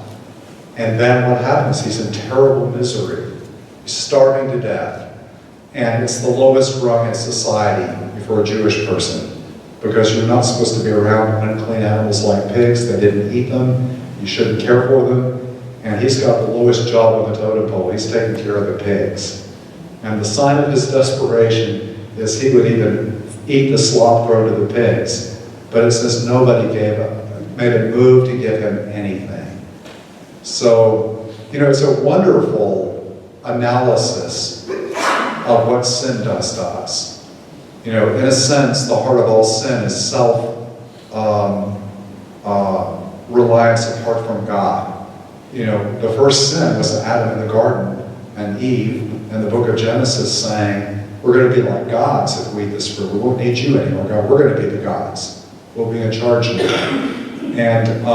And then what happens? He's in terrible misery. He's starving to death. And it's the lowest rung in society for a Jewish person, because you're not supposed to be around unclean animals like pigs. They didn't eat them. You shouldn't care for them. And he's got the lowest job on the totem pole. He's taking care of the pigs. And the sign of his desperation is he would even eat the slop thrown to the pigs. But it says nobody made a move to give him anything. So, you know, it's a wonderful analysis of what sin does to us. You know, in a sense, the heart of all sin is self-reliance apart from God. You know, the first sin was Adam in the garden and Eve in the book of Genesis saying, we're going to be like gods if we eat this fruit. We won't need you anymore, God. We're going to be the gods. We'll be in charge of you. And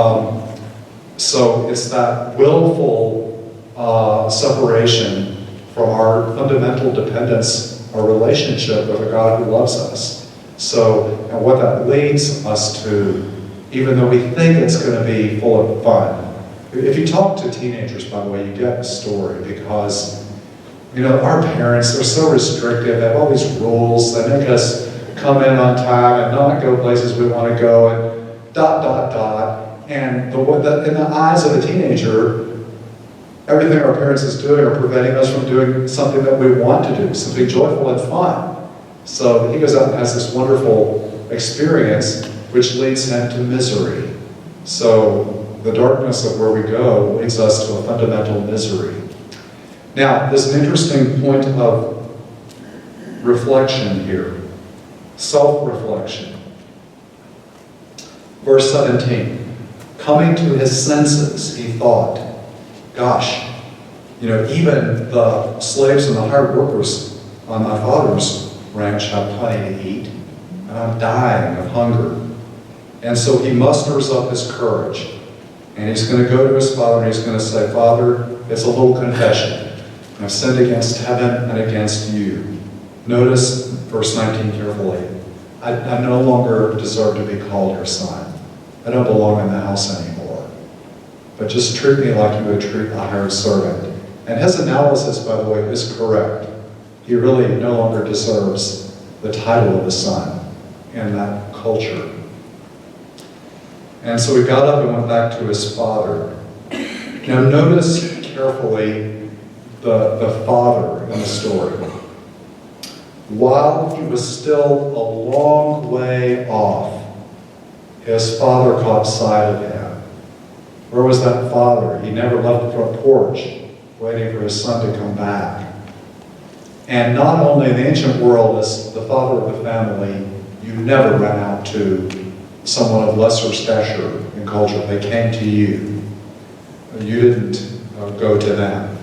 so it's that willful separation from our fundamental dependence, our relationship with a God who loves us. So, and what that leads us to, even though we think it's going to be full of fun. If you talk to teenagers, by the way, you get the story, because You know, our parents, they're so restrictive. They have all these rules. They make us come in on time and not go places we want to go and dot, dot, dot. And in the eyes of a teenager, everything our parents is doing are preventing us from doing something that we want to do, something joyful and fun. So he goes out and has this wonderful experience, which leads him to misery. So the darkness of where we go leads us to a fundamental misery. Now, there's an interesting point of reflection here, self-reflection. Verse 17, coming to his senses, he thought, gosh, you know, even the slaves and the hired workers on my father's ranch have plenty to eat, and I'm dying of hunger. And so he musters up his courage, and he's going to go to his father, and he's going to say, Father, it's a little confession. I've sinned against heaven and against you. Notice verse 19 carefully. I no longer deserve to be called your son. I don't belong in the house anymore. But just treat me like you would treat a hired servant. And his analysis, by the way, is correct. He really no longer deserves the title of the son in that culture. And so he got up and went back to his father. Now notice carefully the father in the story. While he was still a long way off, his father caught sight of him. Where was that father? He never left the front porch, waiting for his son to come back. And not only in the ancient world as the father of the family, you never ran out to someone of lesser stature in culture. They came to you. You didn't go to them.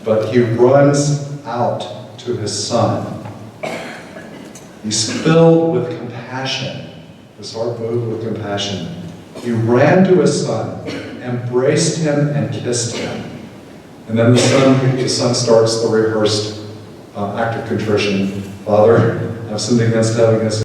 But he runs out to his son. He's filled with compassion. His heart moved with compassion. He ran to his son, embraced him, and kissed him. And then the son starts the rehearsed act of contrition. Father, I've sinned against heaven, against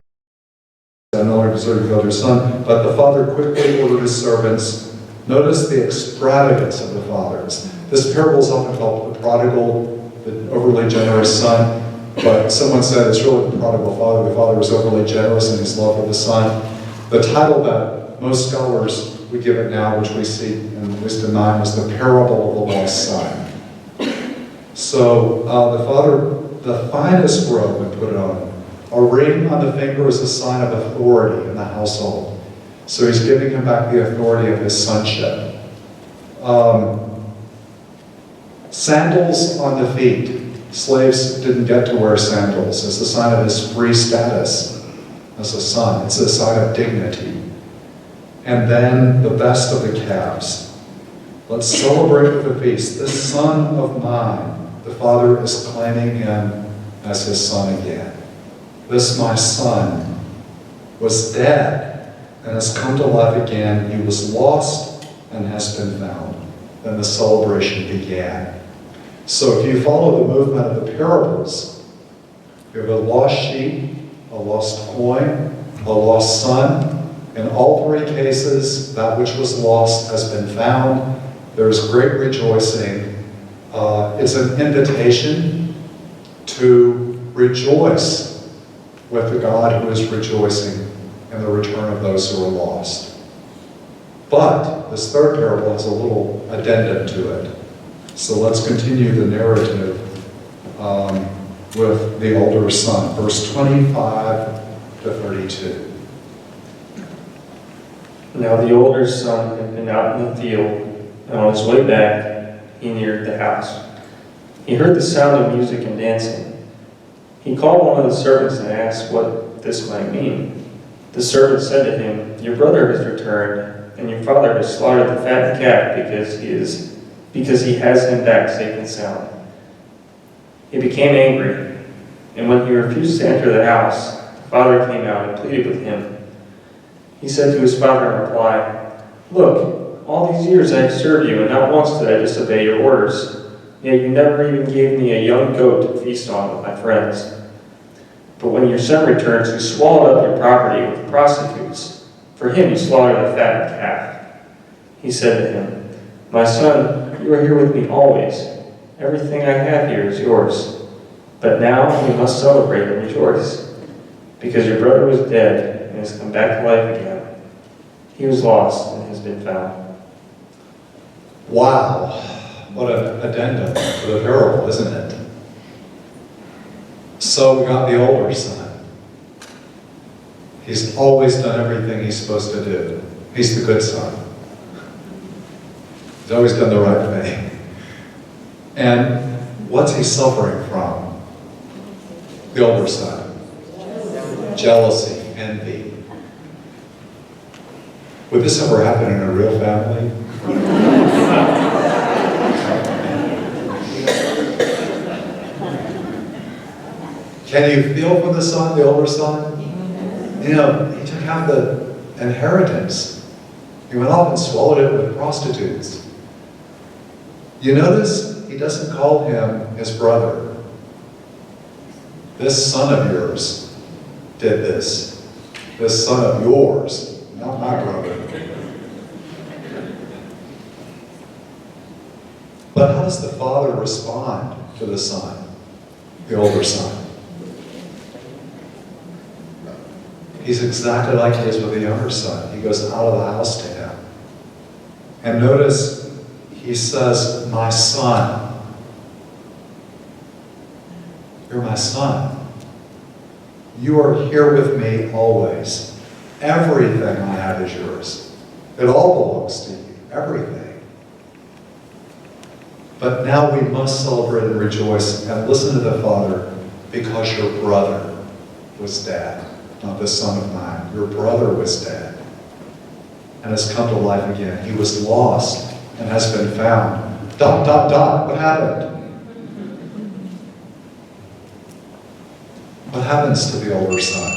you. I no longer deserve to be called your son. But the father quickly ordered his servants. Notice the extravagance of the fathers. This parable is often called the prodigal, the overly generous son. But someone said it's really the prodigal father. The father was overly generous in his love for the son. The title that most scholars would give it now, which we see in Wisdom 9, was the parable of the lost son. So the father, the finest robe, would put it on. A ring on the finger is a sign of authority in the household. So he's giving him back the authority of his sonship. Sandals on the feet. Slaves didn't get to wear sandals as a sign of his free status as a son. It's a sign of dignity. And then the best of the calves. Let's celebrate with a feast. This son of mine, the father is claiming him as his son again. This my son was dead and has come to life again. He was lost and has been found. Then the celebration began. So if you follow the movement of the parables, you have a lost sheep, a lost coin, a lost son. In all three cases, that which was lost has been found. There's great rejoicing. It's an invitation to rejoice with the God who is rejoicing in the return of those who are lost. But this third parable has a little addendum to it. So let's continue the narrative with the older son, verse 25 to 32. Now the older son had been out in the field, and on his way back, he neared the house. He heard the sound of music and dancing. He called one of the servants and asked what this might mean. The servant said to him, "Your brother has returned, and your father has slaughtered the fattened calf because he has him back safe and sound." He became angry, and when he refused to enter the house, the father came out and pleaded with him. He said to his father in reply, "Look, all these years I have served you, and not once did I disobey your orders. Yet you never even gave me a young goat to feast on with my friends. But when your son returns, you swallowed up your property with prostitutes. For him you slaughtered a fattened calf." He said to him, "My son, you are here with me always, Everything I have here is yours. But now we must celebrate and rejoice, because your brother was dead and has come back to life again. He was lost and has been found. Wow, what an addendum to the parable, isn't it? So we got the older son. He's always done everything he's supposed to do. He's the good son. He's always done the right thing. And what's he suffering from? The older son. Jealousy, envy. Would this ever happen in a real family? Can you feel for the son, the older son? You know, he took half the inheritance. He went off and swallowed it with prostitutes. You notice he doesn't call him his brother. This son of yours did this. This son of yours, not my brother. But how does the father respond to the son, the older son? He's exactly like he is with the younger son. He goes out of the house to him. And notice he says, my son. You're my son. You are here with me always. Everything I have is yours. It all belongs to you. Everything. But now we must celebrate and rejoice and listen to the Father, because your brother was dead. Not the son of mine. Your brother was dead and has come to life again. He was lost and has been found. ... What happened? What happens to the older son?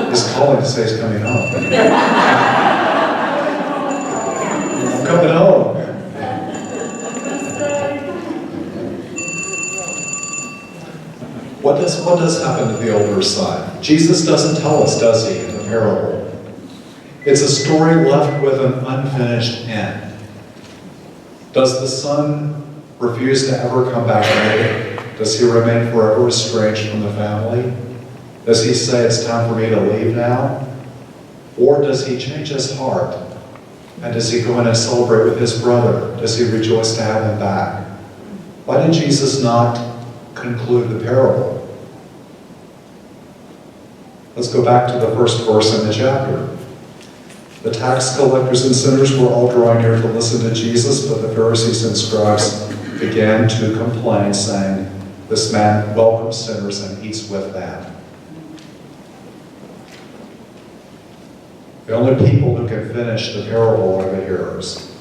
He's calling to say he's coming home. I'm coming home. What does happen to the older son? Jesus doesn't tell us, does he, in the parable? It's a story left with an unfinished end. Does the son refuse to ever come back later? Does he remain forever estranged from the family? Does he say it's time for me to leave now? Or does he change his heart? And does he go in and celebrate with his brother? Does he rejoice to have him back? Why did Jesus not conclude the parable? Let's go back to the first verse in the chapter. The tax collectors and sinners were all drawing near to listen to Jesus, but the Pharisees and scribes began to complain, saying, this man welcomes sinners and eats with them. The only people who can finish the parable are the hearers.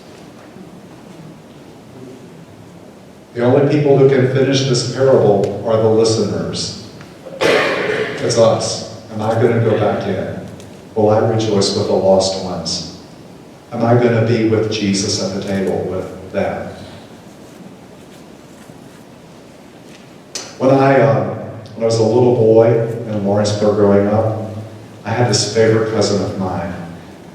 The only people who can finish this parable are the listeners. It's us. Am I going to go back in? Will I rejoice with the lost ones? Am I going to be with Jesus at the table with them? When I was a little boy in Lawrenceburg growing up, I had this favorite cousin of mine.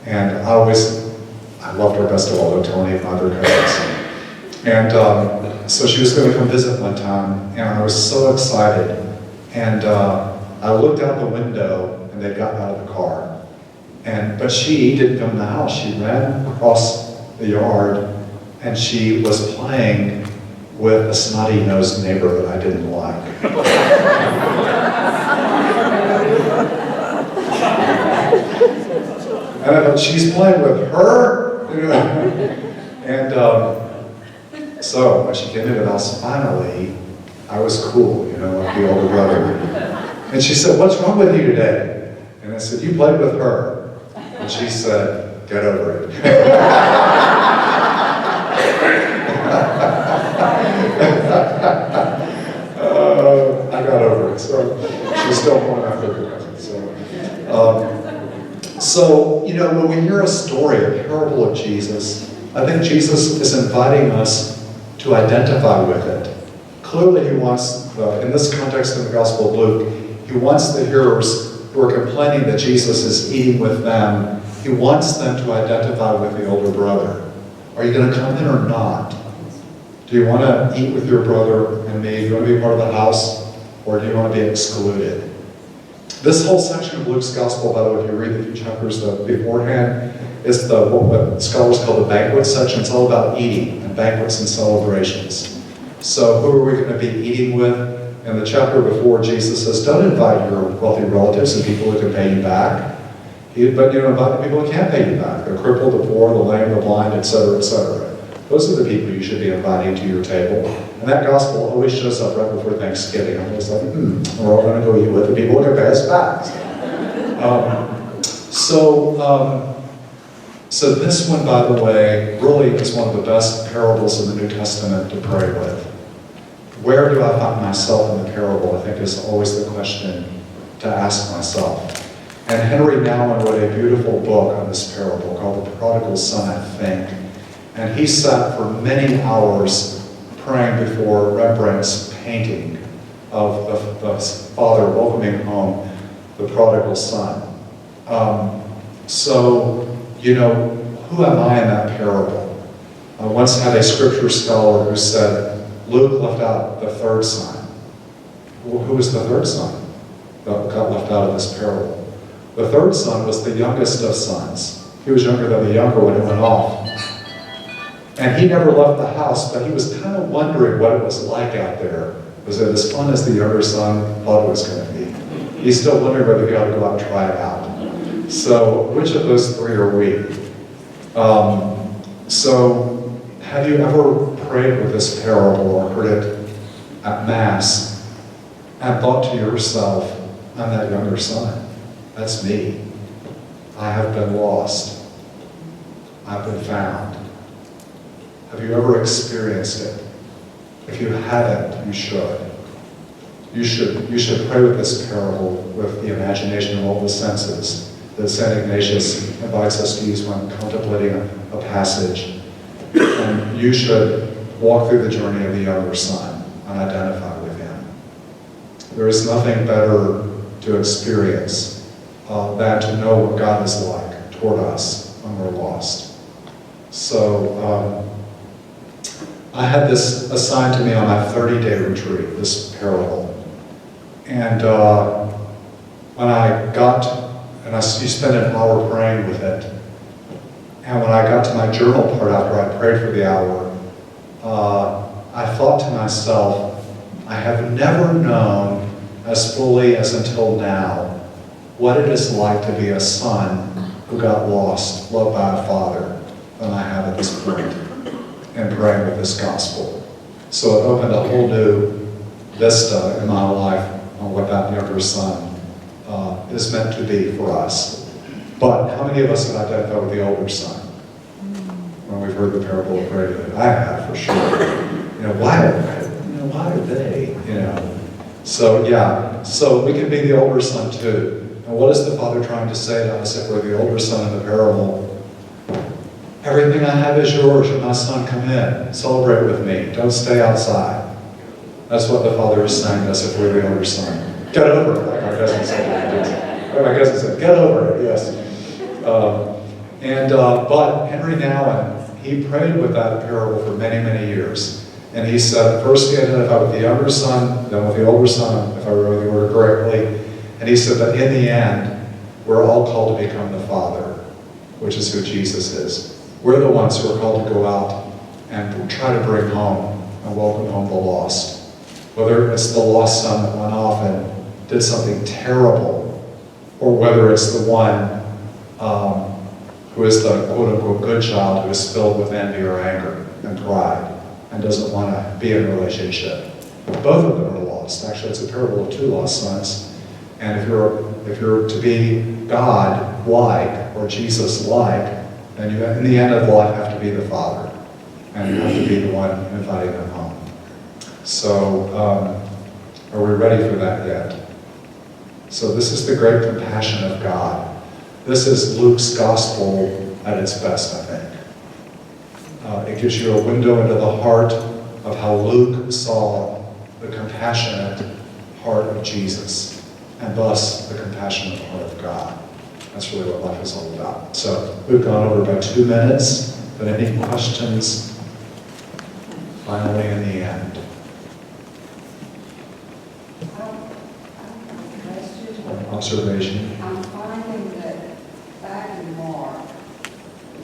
And I loved her best of all, don't tell any of my other cousins. And so she was going to come visit one time, and I was so excited. And I looked out the window, and they'd gotten out of the car. But she didn't come in the house. She ran across the yard, and she was playing with a snotty-nosed neighbor that I didn't like. And I thought, she's playing with her? And so when she came into the house, finally, I was cool, like the older brother. And she said, what's wrong with you today? And I said, you played with her. And she said, get over it. I got over it. So she's still one after the cousin. So, when we hear a story, a parable of Jesus, I think Jesus is inviting us to identify with it. Clearly, he wants, in this context in the Gospel of Luke, he wants the hearers who are complaining that Jesus is eating with them he wants them to identify with the older brother. Are you going to come in or not? Do you want to eat with your brother and me? Do you want to be part of the house? Or do you want to be excluded? This whole section of Luke's gospel, by the way, if you read the few chapters beforehand, is what scholars call the banquet section. It's all about eating and banquets and celebrations. So who are we going to be eating with? In the chapter before, Jesus says, don't invite your wealthy relatives and people who can pay you back. But invite the people who can't pay you back. The crippled, the poor, the lame, the blind, etc., etc. Those are the people you should be inviting to your table. And that gospel always shows up right before Thanksgiving. I'm always like, we're all going to go eat with the people who can pay us back. So this one, by the way, really is one of the best parables in the New Testament to pray with. Where do I find myself in the parable, I think, is always the question to ask myself. And Henry Nouwen wrote a beautiful book on this parable called The Prodigal Son, I think. And he sat for many hours praying before Rembrandt's painting of the father welcoming home the prodigal son. Who am I in that parable? I once had a scripture scholar who said, Luke left out the third son. Well, who was the third son that got left out of this parable? The third son was the youngest of sons. He was younger than the younger one who went off. And he never left the house, but he was kind of wondering what it was like out there. Was it as fun as the younger son thought it was going to be? He's still wondering whether he ought to go out and try it out. So, which of those three are we? So, have you ever prayed with this parable or heard it at Mass and thought to yourself, I'm that younger son. That's me. I have been lost. I've been found. Have you ever experienced it? If you haven't, you should. You should pray with this parable with the imagination of all the senses that St. Ignatius invites us to use when contemplating a passage. And you should walk through the journey of the younger son and identify with him. There is nothing better to experience than to know what God is like toward us when we're lost. So, I had this assigned to me on my 30-day retreat, this parable. And when I got, you spend an hour praying with it. And when I got to my journal part after I prayed for the hour, I thought to myself, I have never known as fully as until now what it is like to be a son who got lost, loved by a father, than I have at this point in praying with this gospel. So it opened a whole new vista in my life on what that younger son is meant to be for us. But how many of us have identified with the older son when we've heard the parable of David? I have, for sure. Why are they? So yeah, so we can be the older son too. And what is the Father trying to say to us if we're the older son in the parable? Everything I have is yours. You're my son. Come in. Celebrate with me. Don't stay outside. That's what the Father is saying to us if we're the older son. Get over it, like our cousin said. My cousin said, get over it, yes. But Henry Nouwen, he prayed with that parable for many, many years. And he said, first he identified with the younger son, then with the older son, if I remember the order correctly. And he said that in the end, we're all called to become the Father, which is who Jesus is. We're the ones who are called to go out and try to bring home and welcome home the lost. Whether it's the lost son that went off and did something terrible, or whether it's the one who is the quote-unquote good child who is filled with envy or anger and pride and doesn't want to be in a relationship. Both of them are lost. Actually, it's a parable of two lost sons. And if you're to be God-like or Jesus-like, then you, in the end of life, have to be the Father, and you have to be the one inviting them home. So, are we ready for that yet? So this is the great compassion of God. This is Luke's gospel at its best, I think. It gives you a window into the heart of how Luke saw the compassionate heart of Jesus, and thus the compassionate heart of God. That's really what life is all about. So we've gone over about 2 minutes, but any questions finally in the end? Observation? I'm finding that back in Mark,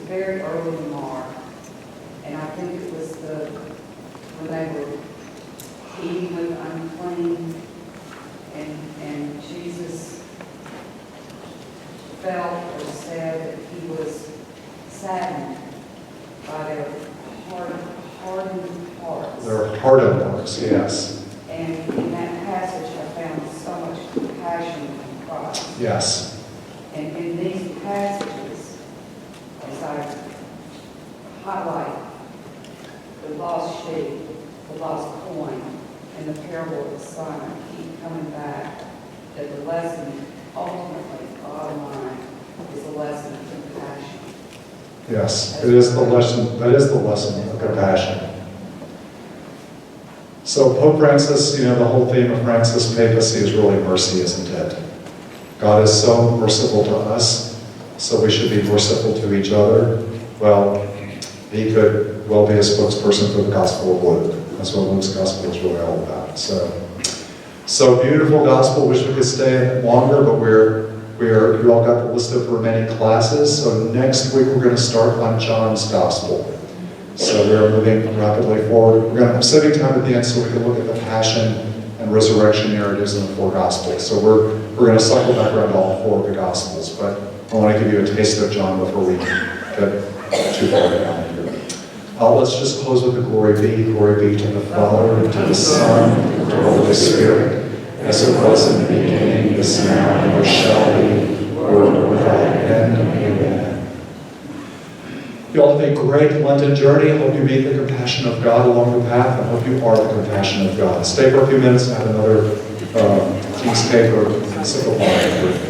very early in Mark, and I think it was when they were eating with unclean, and Jesus felt or said that he was saddened by their hardened hearts. There are hardened hearts, yes. And in that passage, I found so much compassion from Christ. Yes. And in these passages, as I highlight the lost sheep, the lost coin, and the parable of the son, I keep coming back that the lesson, ultimately, bottom line, is a lesson of compassion. Yes, it is the lesson, that is the lesson of compassion. So Pope Francis, the whole theme of Francis' papacy is really mercy, isn't it? God is so merciful to us, so we should be merciful to each other. Well, he could well be a spokesperson for the Gospel of Luke. That's what Luke's Gospel is really all about. So beautiful Gospel. Wish we could stay longer, but you all got the list of remaining classes. So next week we're going to start on John's Gospel. So we're moving rapidly forward. We're going to have sitting time at the end so we can look at the Passion and Resurrection narratives in the 4 Gospels. So we're going to cycle back around to all 4 of the Gospels, but I want to give you a taste of John before we get too far down here. Let's just close with the glory be to the Father, and to the Son, and to the Holy Spirit, as it was in the beginning, is now, and ever shall be, world without end. Amen. You all have a great Lenten journey. I hope you meet the compassion of God along the path. I hope you are the compassion of God. Stay for a few minutes and have another King's Cake or sip of wine.